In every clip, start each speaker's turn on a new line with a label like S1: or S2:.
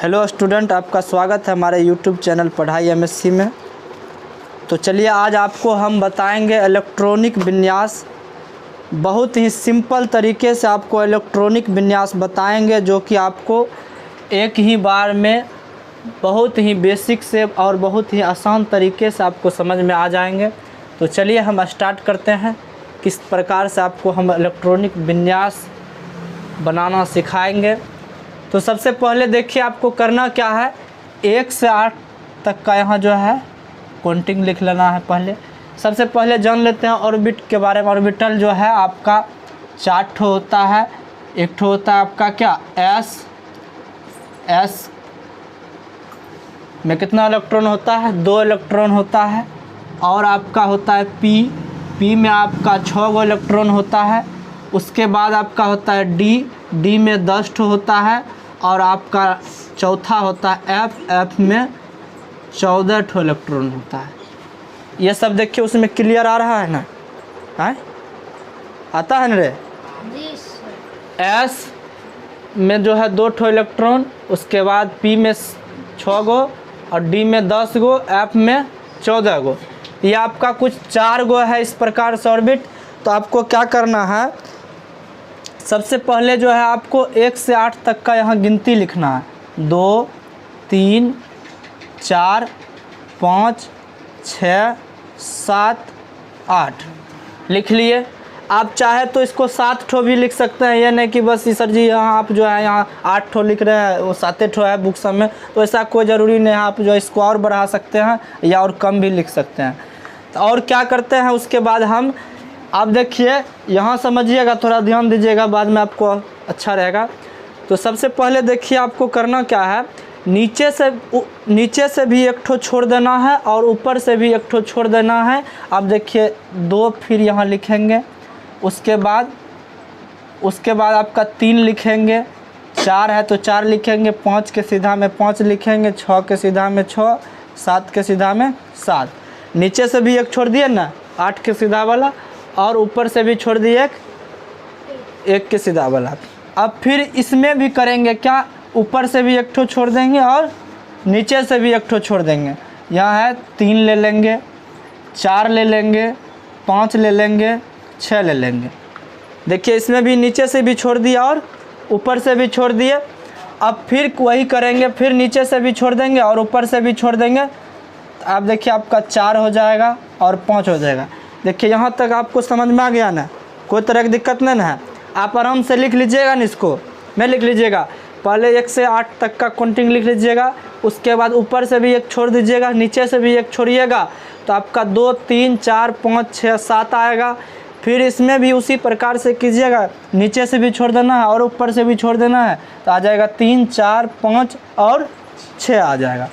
S1: Hello student, आपका स्वागत है हमारे यूट्यूब चैनल पढ़ाई एमएससी में। तो चलिए आज आपको हम बताएंगे इलेक्ट्रॉनिक विन्यास। बहुत ही सिंपल तरीके से आपको इलेक्ट्रॉनिक विन्यास बताएंगे, जो कि आपको एक ही बार में बहुत ही बेसिक से और बहुत ही आसान तरीके से आपको समझ में आ जाएंगे। तो चलिए हम स्टार्ट करते हैं, किस प्रकार से आपको हम इलेक्ट्रॉनिक विन्यास बनाना सिखाएंगे। तो सबसे पहले देखिए आपको करना क्या है, 1 से 8 तक का यहाँ जो है काउंटिंग लिख लेना है। पहले सबसे पहले जान लेते हैं ऑर्बिट के बारे में। ऑर्बिटल जो है आपका 4 ठो होता है। एक ठो होता है आपका क्या, एस में कितना इलेक्ट्रॉन होता है, 2 इलेक्ट्रॉन होता है। और आपका होता है पी में आपका 6 गो इलेक्ट्रॉन होता है। उसके बाद आपका होता है डी में 10 ठो होता है। और आपका चौथा होता है एफ में 14 ठो इलेक्ट्रॉन होता है। ये सब देखिए उसमें क्लियर आ रहा है ना, है आता है ना रे। एस में जो है 2 ठो इलेक्ट्रॉन, उसके बाद पी में 6 गो और डी में 10 गो, एफ में 14 गो। ये आपका कुछ 4 गो है इस प्रकार से ऑर्बिट। तो आपको क्या करना है, सबसे पहले जो है आपको 1 से 8 तक का यहाँ गिनती लिखना है। 2 3 4 5 6 7 8 लिख लिए। आप चाहे तो इसको 7 ठो भी लिख सकते हैं। ये नहीं कि बस सर जी यहाँ आप जो है यहाँ 8 ठो लिख रहे हैं, वो 7 ठो है बुक सब में, तो ऐसा कोई ज़रूरी नहीं है। आप जो इसको और बढ़ा सकते हैं या और कम भी लिख सकते हैं। तो और क्या करते हैं उसके बाद हम, आप देखिए यहाँ समझिएगा, थोड़ा ध्यान दीजिएगा, बाद में आपको अच्छा रहेगा। तो सबसे पहले देखिए आपको करना क्या है, नीचे से भी एक ठो छोड़ देना है और ऊपर से भी एक ठो छोड़ देना है। आप देखिए 2 फिर यहाँ लिखेंगे। उसके बाद आपका 3 लिखेंगे। 4 है तो 4 लिखेंगे। 5 के सीधा में 5 लिखेंगे। 6 के सीधा में 6, 7 के सीधा में 7। नीचे से भी एक छोड़ दिए ना, 8 के सीधा वाला, और ऊपर से भी छोड़ दिए एक के सीधा वाला। अब फिर इसमें भी करेंगे क्या, ऊपर से भी एक ठो छोड़ देंगे और नीचे से भी एक ठो छोड़ देंगे। यहाँ है 3 ले लेंगे, 4 ले लेंगे, 5 ले लेंगे, 6 ले लेंगे। देखिए इसमें भी नीचे से भी छोड़ दिया और ऊपर से भी छोड़ दिए। अब फिर वही करेंगे, फिर नीचे से भी छोड़ देंगे और ऊपर से भी छोड़ देंगे। तो आप देखिए आपका 4 हो जाएगा और 5 हो जाएगा। देखिए यहाँ तक आपको समझ में आ गया ना, कोई तरह की दिक्कत नहीं है। आप आराम से लिख लीजिएगा ना, इसको मैं लिख लीजिएगा। पहले 1 से 8 तक का काउंटिंग लिख लीजिएगा। उसके बाद ऊपर से भी एक छोड़ दीजिएगा, नीचे से भी एक छोड़िएगा। तो आपका 2 3 4 5 6 7 आएगा। फिर इसमें भी उसी प्रकार से कीजिएगा, नीचे से भी छोड़ देना है और ऊपर से भी छोड़ देना है। तो आ जाएगा 3 4 5 और 6 आ जाएगा।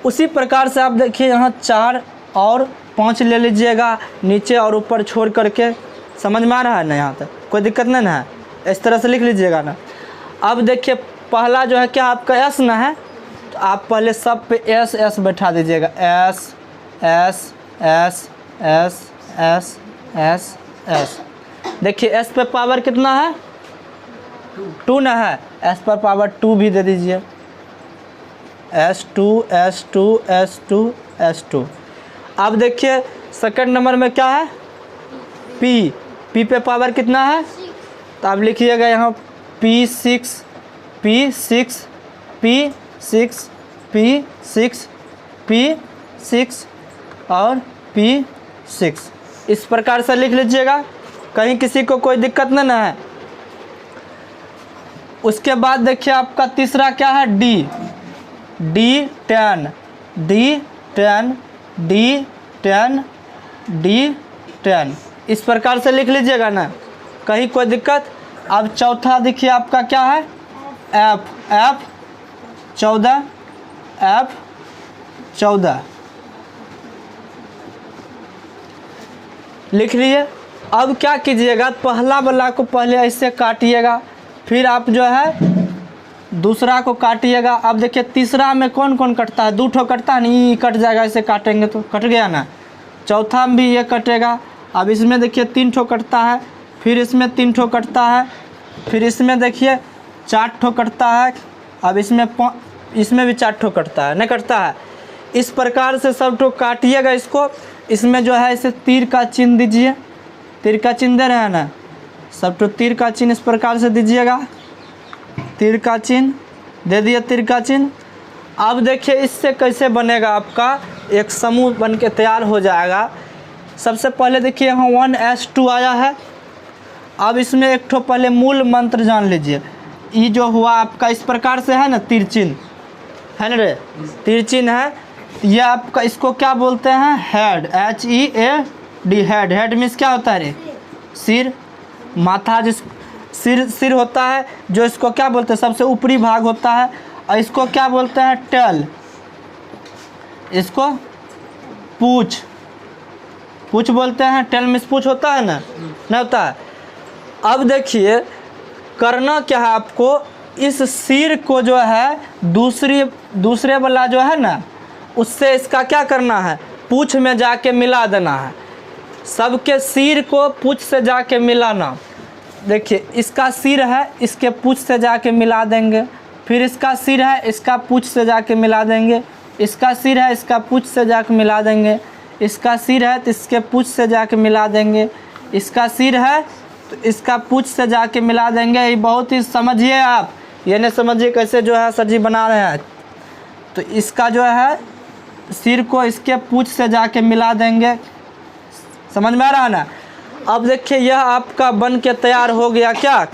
S1: उसी प्रकार से आप देखिए यहाँ 4 और 5 ले लीजिएगा, नीचे और ऊपर छोड़ करके। समझ में आ रहा है ना, यहाँ तक कोई दिक्कत नहीं ना है। इस तरह से लिख लीजिएगा ना। अब देखिए पहला जो है क्या आपका एस ना है, तो आप पहले सब पे एस बैठा दीजिएगा। S S S S S S S. देखिए एस पे पावर कितना है, 2 ना है, एस पर पावर 2 भी दे दीजिए। S2 S2 S2 S2। अब देखिए सेकंड नंबर में क्या है, पी पे पावर कितना है, तो आप लिखिएगा यहाँ P6 P6 P6 P6 P6 और P6। इस प्रकार से लिख लीजिएगा, कहीं किसी को कोई दिक्कत नहीं है। उसके बाद देखिए आपका तीसरा क्या है, D10 D10 D10 D10। इस प्रकार से लिख लीजिएगा ना, कहीं कोई दिक्कत। अब चौथा देखिए आपका क्या है, F 14 F 14 लिख लिए। अब क्या कीजिएगा, पहला वाला को पहले ऐसे काटिएगा, फिर आप जो है दूसरा को काटिएगा। अब देखिए तीसरा में कौन कौन कटता है, 2 ठो कटता है, नहीं कट जाएगा, ऐसे काटेंगे तो कट गया ना। चौथा में भी ये कटेगा। अब इसमें देखिए 3 ठो कटता है, फिर इसमें 3 ठो कटता है, फिर इसमें देखिए 4 ठो कटता है, अब इसमें भी 4 ठो कटता है, नहीं कटता है। इस प्रकार से सब ठो काटिएगा इसको। इसमें जो है इसे तीर का चिन्ह दीजिए, तीर का चिन्ह दे रहे हैं ना, सब ठो तीर का चिन्ह इस प्रकार से दीजिएगा, तीर का चिन्ह दे दिए, तीर का चिन्ह। अब देखिए इससे कैसे बनेगा, आपका एक समूह बन के तैयार हो जाएगा। सबसे पहले देखिए यहाँ 1s2 आया है। अब इसमें एक ठो पहले मूल मंत्र जान लीजिए। ये जो हुआ आपका इस प्रकार से है ना, तीर चिन्ह है ना रे, तीर चिन्ह है। ये आपका इसको क्या बोलते हैं, head, HEAD, head. Head means क्या होता है रे, सिर, माथा, जिस सिर होता है, जो इसको क्या बोलते हैं, सबसे ऊपरी भाग होता है। और इसको क्या बोलते हैं, टेल, इसको पूछ बोलते हैं। टेल मीन्स पूछ होता है ना, नहीं होता है। अब देखिए करना क्या है आपको, इस सिर को जो है दूसरे वाला जो है ना, उससे इसका क्या करना है, पूछ में जाके मिला देना है। सबके सिर को पूछ से जाके मिलाना। देखिए इसका सिर है, इसके पूछ से जाके मिला देंगे। फिर इसका सिर है, इसका पूछ से जाके मिला देंगे। इसका सिर है, इसका पूछ से जाके मिला देंगे। इसका सिर है तो इसके पूछ से जाके मिला देंगे। इसका सिर है तो इसका पूछ से जाके मिला देंगे। ये बहुत ही समझिए आप, ये नहीं समझिए कैसे जो है सर जी बना रहे हैं। तो इसका जो है सिर को इसके पूछ से जाके मिला देंगे। समझ में आ रहा है ना। अब देखिए यह आपका बन के तैयार हो गया क्या,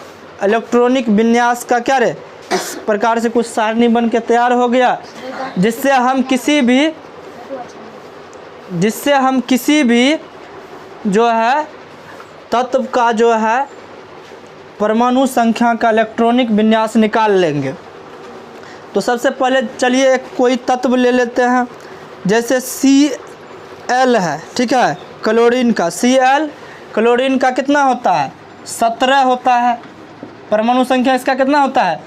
S1: इलेक्ट्रॉनिक विन्यास का क्या रे, इस प्रकार से कुछ सारणी बन के तैयार हो गया, जिससे हम किसी भी जो है तत्व का जो है परमाणु संख्या का इलेक्ट्रॉनिक विन्यास निकाल लेंगे। तो सबसे पहले चलिए एक कोई तत्व ले लेते हैं, जैसे Cl है, ठीक है, क्लोरीन का। Cl क्लोरीन का कितना होता है, 17 होता है। परमाणु संख्या इसका कितना होता है,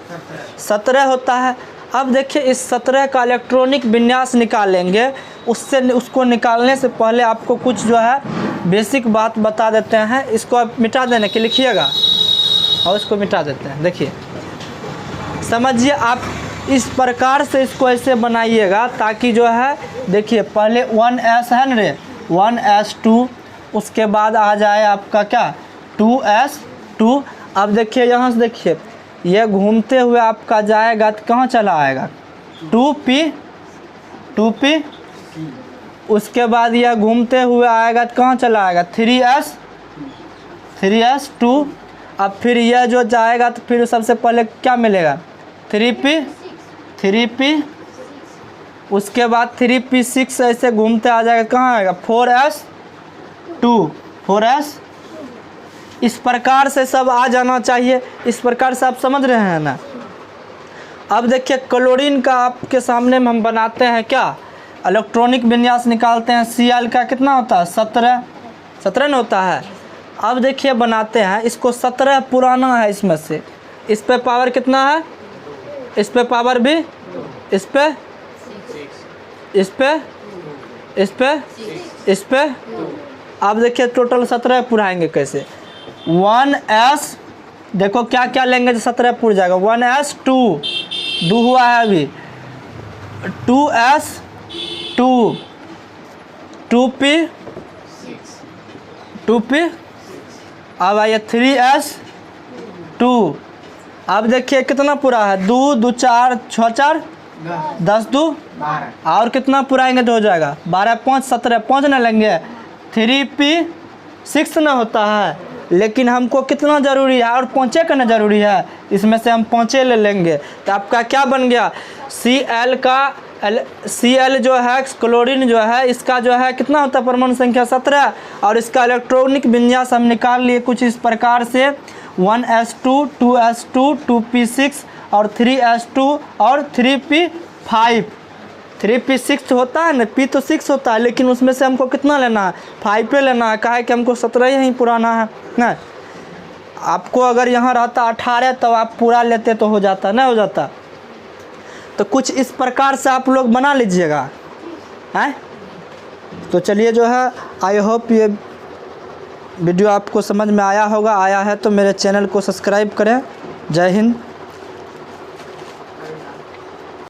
S1: 17 होता है। अब देखिए इस 17 का इलेक्ट्रॉनिक विन्यास निकालेंगे। उसको निकालने से पहले आपको कुछ जो है बेसिक बात बता देते हैं। इसको आप मिटा देने के लिखिएगा और इसको मिटा देते हैं। देखिए समझिए आप, इस प्रकार से इसको ऐसे बनाइएगा ताकि जो है, देखिए पहले 1s है ना रे, 1s2, उसके बाद आ जाए आपका क्या 2s2। अब देखिए यहाँ से देखिए ये घूमते हुए आपका जाएगा तो कहाँ चला आएगा, 2p। उसके बाद यह घूमते हुए आएगा तो कहाँ चला आएगा, 3s2। अब फिर यह जो जाएगा तो फिर सबसे पहले क्या मिलेगा, 3p। उसके बाद 3p6 ऐसे घूमते आ जाएगा, कहाँ आएगा, 4s। इस प्रकार से सब आ जाना चाहिए। इस प्रकार से आप समझ रहे हैं ना। अब देखिए क्लोरीन का आपके सामने में हम बनाते हैं क्या, इलेक्ट्रॉनिक विन्यास निकालते हैं। Cl का कितना होता है, 17 न होता है। अब देखिए बनाते हैं इसको, 17 पुराना है इसमें से, इस पे पावर कितना है, इस पे पावर भी, इस पे। अब देखिए टोटल 17 पुराएंगे कैसे, 1s, देखो क्या क्या लेंगे तो 17 पुर जाएगा। 1s2 दो हुआ है अभी, 2s2, 2p। अब आइए 3s2। अब देखिए कितना पूरा है, 2 2 4 6 4 10 2 और कितना पुराएंगे तो हो जाएगा 12 5 17, 5 ना लेंगे, 3p6 ना होता है। लेकिन हमको कितना ज़रूरी है, और 5 करना ज़रूरी है, इसमें से हम 5 ले लेंगे। तो आपका क्या बन गया, Cl जो है क्लोरीन जो है, इसका जो है कितना होता है परमाणु संख्या 17, और इसका इलेक्ट्रॉनिक विन्यास हम निकाल लिए कुछ इस प्रकार से, 1s2, 2s2, 2p6 और 3s2 और 3p5। 3p6 होता है ना, p तो 6 होता है, लेकिन उसमें से हमको कितना लेना है, 5 पे लेना है। कहा है कि हमको 17 ही पुराना है ना। आपको अगर यहाँ रहता 18 तो आप पूरा लेते तो हो जाता, नहीं हो जाता। तो कुछ इस प्रकार से आप लोग बना लीजिएगा, हैं। तो चलिए जो है, आई होप ये वीडियो आपको समझ में आया होगा। आया है तो मेरे चैनल को सब्सक्राइब करें। जय हिंद।